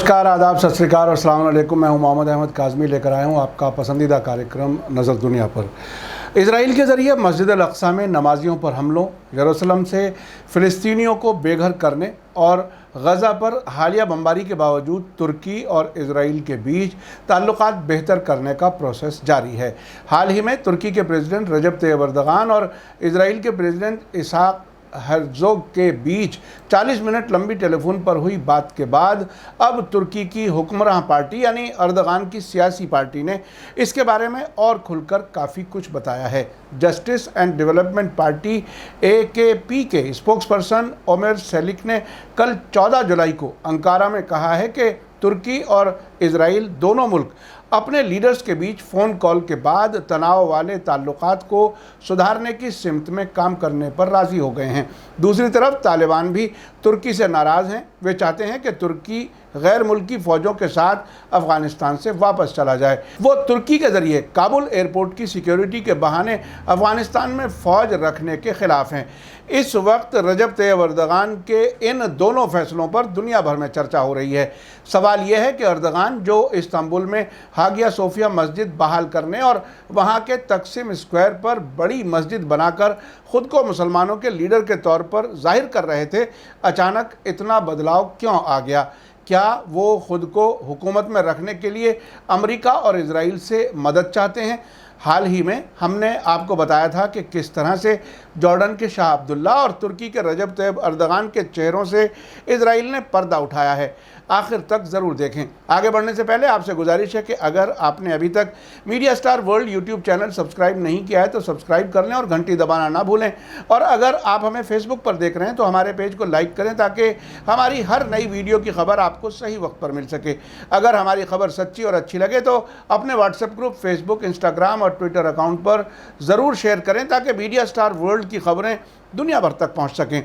नमस्कार, आदाब, सत श्री अकाल और अस्सलाम वालेकुम। मैं हूं मोहम्मद अहमद काज़मी, लेकर आया हूं आपका पसंदीदा कार्यक्रम नज़र दुनिया पर। इसराइल के ज़रिए मस्जिद अल-अक़सा में नमाजियों पर हमलों, यरूशलेम से फ़िलिस्तीनियों को बेघर करने और गज़ा पर हालिया बमबारी के बावजूद तुर्की और इसराइल के बीच ताल्लुकात बेहतर करने का प्रोसेस जारी है। हाल ही में तुर्की के प्रेसिडेंट रजब तैयब एर्दोगान और इसराइल के प्रेसिडेंट इसहाक हेर्ज़ोग के बीच 40 मिनट लंबी टेलीफोन पर हुई बात के बाद अब तुर्की की हुक्मरां पार्टी यानी एर्दोगान की सियासी पार्टी ने इसके बारे में और खुलकर काफ़ी कुछ बताया है। Justice and development party AKP के स्पोक्सपर्सन ओमर सेलिक ने कल 14 जुलाई को अंकारा में कहा है कि तुर्की और इसराइल दोनों मुल्क अपने लीडर्स के बीच फ़ोन कॉल के बाद तनाव वाले ताल्लुकात को सुधारने की सिमत में काम करने पर राज़ी हो गए हैं। दूसरी तरफ तालिबान भी तुर्की से नाराज़ हैं। वे चाहते हैं कि तुर्की गैर मुल्की फ़ौजों के साथ अफ़गानिस्तान से वापस चला जाए। वो तुर्की के ज़रिए काबुल एयरपोर्ट की सिक्योरिटी के बहाने अफ़गानिस्तान में फ़ौज रखने के ख़िलाफ़ हैं। इस वक्त रजब तैयब एर्दोगान के इन दोनों फैसलों पर दुनिया भर में चर्चा हो रही है। सवाल यह है कि एर्दोगान जो इस्तांबुल में हागिया सोफिया मस्जिद बहाल करने और वहाँ के तकसीम स्क्वायर पर बड़ी मस्जिद बनाकर ख़ुद को मुसलमानों के लीडर के तौर पर जाहिर कर रहे थे, अचानक इतना बदलाव क्यों आ गया? क्या वो ख़ुद को हुकूमत में रखने के लिए अमेरिका और इसराइल से मदद चाहते हैं? हाल ही में हमने आपको बताया था कि किस तरह से जॉर्डन के शाह अब्दुल्ला और तुर्की के रजब तैयब एर्दोगान के चेहरों से इसराइल ने पर्दा उठाया है। आखिर तक ज़रूर देखें। आगे बढ़ने से पहले आपसे गुजारिश है कि अगर आपने अभी तक media star world YouTube channel subscribe नहीं किया है तो सब्सक्राइब कर लें और घंटी दबाना ना भूलें। और अगर आप हमें फेसबुक पर देख रहे हैं तो हमारे पेज को लाइक करें ताकि हमारी हर नई वीडियो की खबर आपको सही वक्त पर मिल सके। अगर हमारी खबर सच्ची और अच्छी लगे तो अपने व्हाट्सएप ग्रुप, फेसबुक, इंस्टाग्राम और ट्विटर अकाउंट पर ज़रूर शेयर करें ताकि मीडिया स्टार वर्ल्ड की खबरें दुनिया भर तक पहुँच सकें।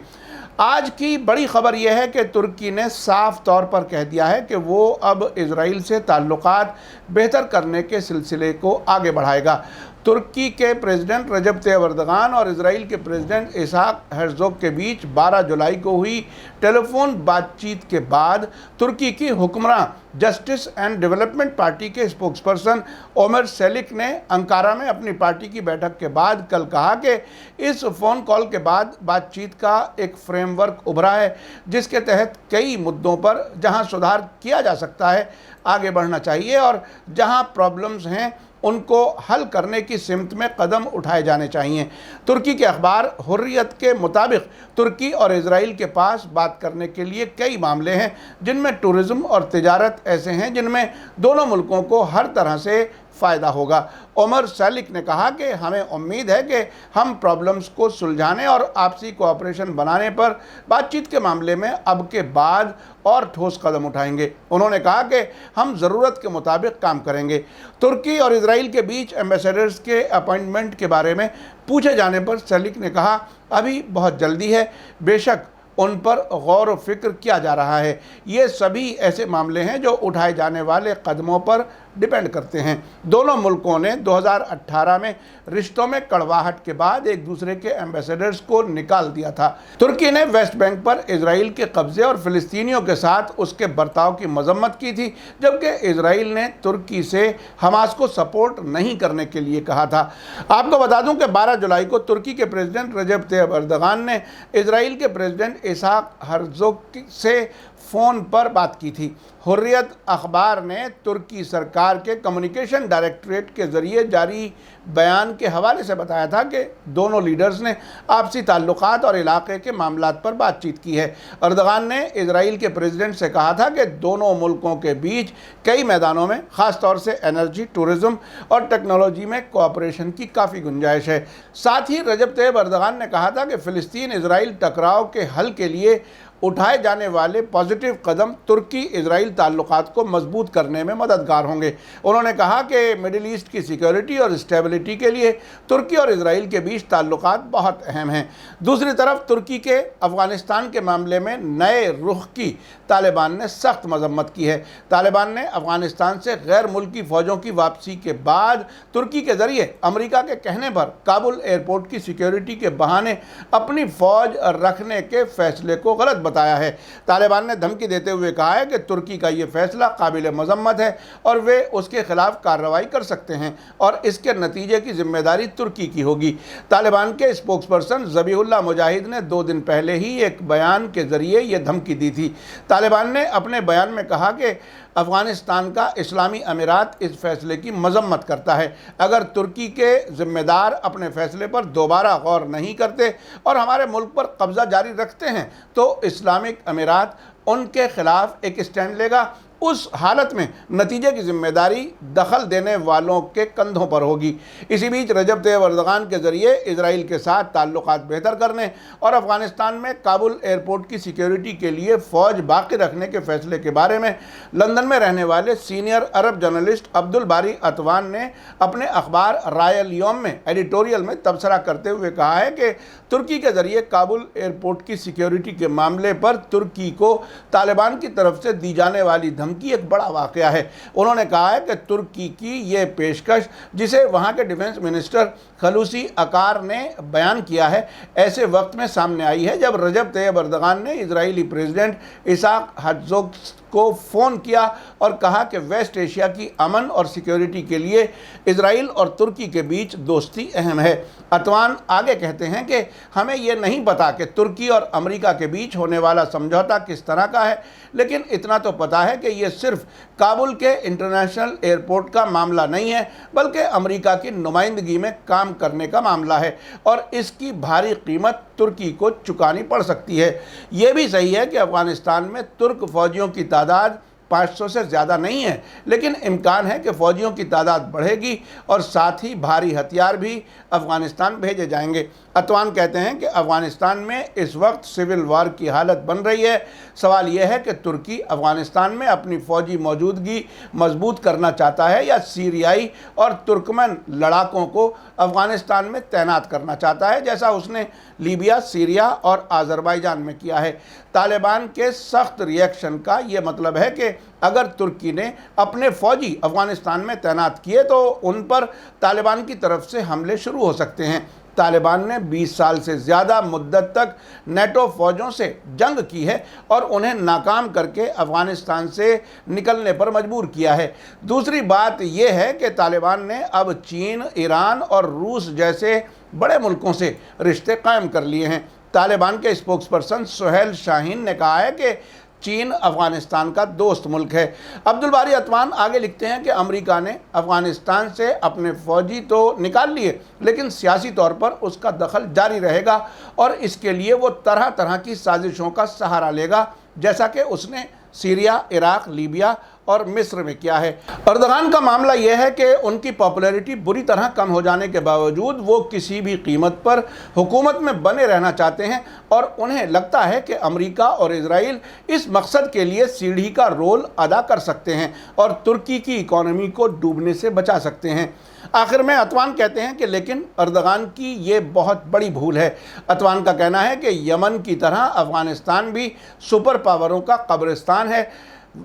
आज की बड़ी खबर यह है कि तुर्की ने साफ तौर पर कह दिया है कि वो अब इसराइल से ताल्लुकात बेहतर करने के सिलसिले को आगे बढ़ाएगा। तुर्की के प्रेसिडेंट रजब तैयब एर्दोगान और इसराइल के प्रेसिडेंट इसहाक हेर्ज़ोग के बीच 12 जुलाई को हुई टेलीफोन बातचीत के बाद तुर्की की हुक्मरां जस्टिस एंड डेवलपमेंट पार्टी के स्पोक्सपर्सन ओमर सेलिक ने अंकारा में अपनी पार्टी की बैठक के बाद कल कहा कि इस फ़ोन कॉल के बाद बातचीत का एक फ्रेमवर्क उभरा है जिसके तहत कई मुद्दों पर जहां सुधार किया जा सकता है आगे बढ़ना चाहिए और जहां प्रॉब्लम्स हैं उनको हल करने की सिमत में कदम उठाए जाने चाहिए। तुर्की के अखबार हुर्रियत के मुताबिक तुर्की और इसराइल के पास बात करने के लिए कई मामले हैं जिनमें टूरिज़्म और तिजारत ऐसे हैं जिनमें दोनों मुल्कों को हर तरह से फ़ायदा होगा। ओमर सेलिक ने कहा कि हमें उम्मीद है कि हम प्रॉब्लम्स को सुलझाने और आपसी कोऑपरेशन बनाने पर बातचीत के मामले में अब के बाद और ठोस कदम उठाएंगे। उन्होंने कहा कि हम ज़रूरत के मुताबिक काम करेंगे। तुर्की और इसराइल के बीच एम्बेसडर्स के अपॉइंटमेंट के बारे में पूछे जाने पर सेलिक ने कहा, अभी बहुत जल्दी है, बेशक उन पर गौर व फिक्र किया जा रहा है। ये सभी ऐसे मामले हैं जो उठाए जाने वाले कदमों पर डिपेंड करते हैं। दोनों मुल्कों ने 2018 में रिश्तों में कड़वाहट के बाद एक दूसरे के एम्बेसडर्स को निकाल दिया था। तुर्की ने वेस्ट बैंक पर इसराइल के कब्जे और फ़िलिस्तीनियों के साथ उसके बर्ताव की मजम्मत की थी, जबकि इसराइल ने तुर्की से हमास को सपोर्ट नहीं करने के लिए कहा था। आपको बता दूं कि 12 जुलाई को तुर्की के प्रेसिडेंट रजब तैयब एर्दोगान ने इसराइल के प्रेसिडेंट इसहाक हेर्ज़ोग से फ़ोन पर बात की थी। हुर्रियत अखबार ने तुर्की सरकार के कम्युनिकेशन डायरेक्टरेट के ज़रिए जारी बयान के हवाले से बताया था कि दोनों लीडर्स ने आपसी ताल्लुकात और इलाके के मामलात पर बातचीत की है। एर्दोगान ने इसराइल के प्रेसिडेंट से कहा था कि दोनों मुल्कों के बीच कई मैदानों में, ख़ास तौर से एनर्जी, टूरिज़्म और टेक्नोलॉजी में कोऑपरेशन की काफ़ी गुंजाइश है। साथ ही रजब तैयब एर्दोगान ने कहा था कि फ़िलिस्तीन इसराइल टकराव के हल के लिए उठाए जाने वाले पॉजिटिव कदम तुर्की इसराइल ताल्लुकात को मजबूत करने में मददगार होंगे। उन्होंने कहा कि मिडिल ईस्ट की सिक्योरिटी और स्टेबिलिटी के लिए तुर्की और इसराइल के बीच ताल्लुकात बहुत अहम हैं। दूसरी तरफ तुर्की के अफ़गानिस्तान के मामले में नए रुख की तालिबान ने सख्त मजम्मत की है। तालिबान ने अफ़गानिस्तान से गैर मुल्की फ़ौजों की वापसी के बाद तुर्की के ज़रिए अमेरिका के कहने पर काबुल एयरपोर्ट की सिक्योरिटी के बहाने अपनी फ़ौज रखने के फ़ैसले को गलत बताया है। तालिबान ने धमकी देते हुए कहा है कि तुर्की का ये फैसला काबिल मजम्मत है और वे उसके खिलाफ कार्रवाई कर सकते हैं और इसके नतीजे की जिम्मेदारी तुर्की की होगी। तालिबान के स्पोक्सपर्सन ज़बीहुल्लाह मुजाहिद ने 2 दिन पहले ही एक बयान के जरिए ये धमकी दी थी। तालिबान ने अपने बयान में कहा कि अफ़गानिस्तान का इस्लामी अमीरात इस फैसले की मजम्मत करता है। अगर तुर्की के ज़िम्मेदार अपने फैसले पर दोबारा गौर नहीं करते और हमारे मुल्क पर कब्ज़ा जारी रखते हैं तो इस्लामिक अमीरात उनके खिलाफ एक स्टैंड लेगा। उस हालत में नतीजे की जिम्मेदारी दखल देने वालों के कंधों पर होगी। इसी बीच रजब तैयब एर्दोगान के ज़रिए इजराइल के साथ ताल्लुकात बेहतर करने और अफ़गानिस्तान में काबुल एयरपोर्ट की सिक्योरिटी के लिए फ़ौज बाकी रखने के फैसले के बारे में लंदन में रहने वाले सीनियर अरब जर्नलिस्ट अब्दुल बारी अतवान ने अपने अखबार रायल यौम में एडिटोरियल में तबसरा करते हुए कहा है कि तुर्की के ज़रिए काबुल एयरपोर्ट की सिक्योरिटी के मामले पर तुर्की को तालिबान की तरफ से दी जाने वाली धमकी एक बड़ा वाक़या है। उन्होंने कहा है कि तुर्की की ये पेशकश, जिसे वहाँ के डिफेंस मिनिस्टर खलूसी अकार ने बयान किया है, ऐसे वक्त में सामने आई है जब रजब तैयब एर्दोगान ने इजरायली प्रेसिडेंट इसाक हेर्ज़ोग को फ़ोन किया और कहा कि वेस्ट एशिया की अमन और सिक्योरिटी के लिए इजराइल और तुर्की के बीच दोस्ती अहम है। अतवान आगे कहते हैं कि हमें यह नहीं पता कि तुर्की और अमेरिका के बीच होने वाला समझौता किस तरह का है, लेकिन इतना तो पता है कि यह सिर्फ काबुल के इंटरनेशनल एयरपोर्ट का मामला नहीं है बल्कि अमेरिका की नुमाइंदगी में काम करने का मामला है और इसकी भारी कीमत तुर्की को चुकानी पड़ सकती है। ये भी सही है कि अफ़गानिस्तान में तुर्क फ़ौजियों की तादाद 500 से ज़्यादा नहीं है, लेकिन इम्कान है कि फ़ौजियों की तादाद बढ़ेगी और साथ ही भारी हथियार भी अफ़गानिस्तान भेजे जाएंगे। अतवान कहते हैं कि अफ़गानिस्तान में इस वक्त सिविल वार की हालत बन रही है। सवाल यह है कि तुर्की अफ़गानिस्तान में अपनी फ़ौजी मौजूदगी मजबूत करना चाहता है या सीरियाई और तुर्कमन लड़ाकों को अफ़गानिस्तान में तैनात करना चाहता है, जैसा उसने लीबिया, सीरिया और आज़रबाईजान में किया है। तालिबान के सख्त रिएक्शन का ये मतलब है कि अगर तुर्की ने अपने फ़ौजी अफ़गानिस्तान में तैनात किए तो उन पर तालिबान की तरफ से हमले शुरू हो सकते हैं। तालिबान ने 20 साल से ज़्यादा मुद्दत तक नेटो फ़ौजों से जंग की है और उन्हें नाकाम करके अफ़गानिस्तान से निकलने पर मजबूर किया है। दूसरी बात यह है कि तालिबान ने अब चीन, ईरान और रूस जैसे बड़े मुल्कों से रिश्ते कायम कर लिए हैं। तालिबान के स्पोक्सपर्सन सुहेल शाहीन ने कहा है कि चीन अफ़गानिस्तान का दोस्त मुल्क है। अब्दुल बारी अतवान आगे लिखते हैं कि अमेरिका ने अफ़गानिस्तान से अपने फ़ौजी तो निकाल लिए, लेकिन सियासी तौर पर उसका दखल जारी रहेगा और इसके लिए वो तरह तरह की साजिशों का सहारा लेगा, जैसा कि उसने सीरिया, इराक, लीबिया और मिस्र में किया है। एर्दोगान का मामला यह है कि उनकी पॉपुलैरिटी बुरी तरह कम हो जाने के बावजूद वो किसी भी कीमत पर हुकूमत में बने रहना चाहते हैं और उन्हें लगता है कि अमेरिका और इजराइल इस मकसद के लिए सीढ़ी का रोल अदा कर सकते हैं और तुर्की की इकॉनमी को डूबने से बचा सकते हैं। आखिर में अतवान कहते हैं कि लेकिन एर्दोगान की ये बहुत बड़ी भूल है। अतवान का कहना है कि यमन की तरह अफ़गानिस्तान भी सुपर पावरों का कब्रिस्तान है।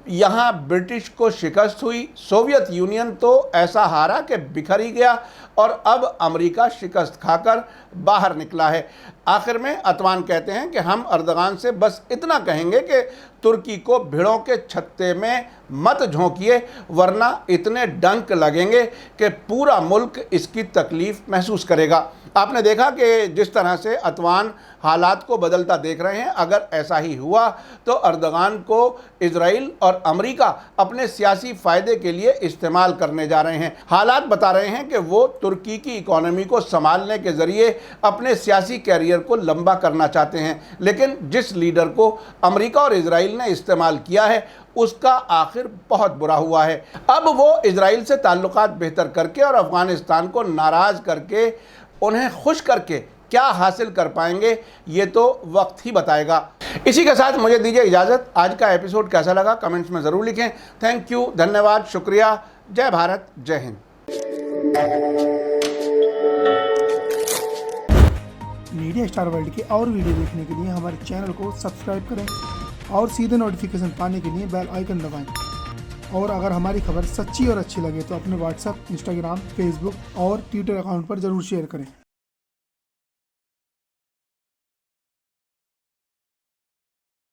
यहाँ ब्रिटिश को शिकस्त हुई, सोवियत यूनियन तो ऐसा हारा कि बिखर ही गया और अब अमेरिका शिकस्त खाकर बाहर निकला है। आखिर में अतवान कहते हैं कि हम एर्दोगान से बस इतना कहेंगे कि तुर्की को भिड़ों के छत्ते में मत झोंकिए, वरना इतने डंक लगेंगे कि पूरा मुल्क इसकी तकलीफ़ महसूस करेगा। आपने देखा कि जिस तरह से अतवान हालात को बदलता देख रहे हैं, अगर ऐसा ही हुआ तो एर्दोगान को इजराइल और अमेरिका अपने सियासी फ़ायदे के लिए इस्तेमाल करने जा रहे हैं। हालात बता रहे हैं कि वो तुर्की की इकॉनमी को संभालने के ज़रिए अपने सियासी कैरियर को लंबा करना चाहते हैं, लेकिन जिस लीडर को अमेरिका और इजराइल ने इस्तेमाल किया है उसका आखिर बहुत बुरा हुआ है। अब वो इजराइल से ताल्लुकात बेहतर करके और अफ़गानिस्तान को नाराज़ करके, उन्हें खुश करके क्या हासिल कर पाएंगे ये तो वक्त ही बताएगा। इसी के साथ मुझे दीजिए इजाज़त। आज का एपिसोड कैसा लगा कमेंट्स में ज़रूर लिखें। थैंक यू, धन्यवाद, शुक्रिया। जय भारत, जय हिंद। मीडिया स्टार वर्ल्ड के और वीडियो देखने के लिए हमारे चैनल को सब्सक्राइब करें और सीधे नोटिफिकेशन पाने के लिए बेल आइकन दबाएं। और अगर हमारी खबर सच्ची और अच्छी लगे तो अपने व्हाट्सएप, इंस्टाग्राम, फेसबुक और ट्विटर अकाउंट पर ज़रूर शेयर करें।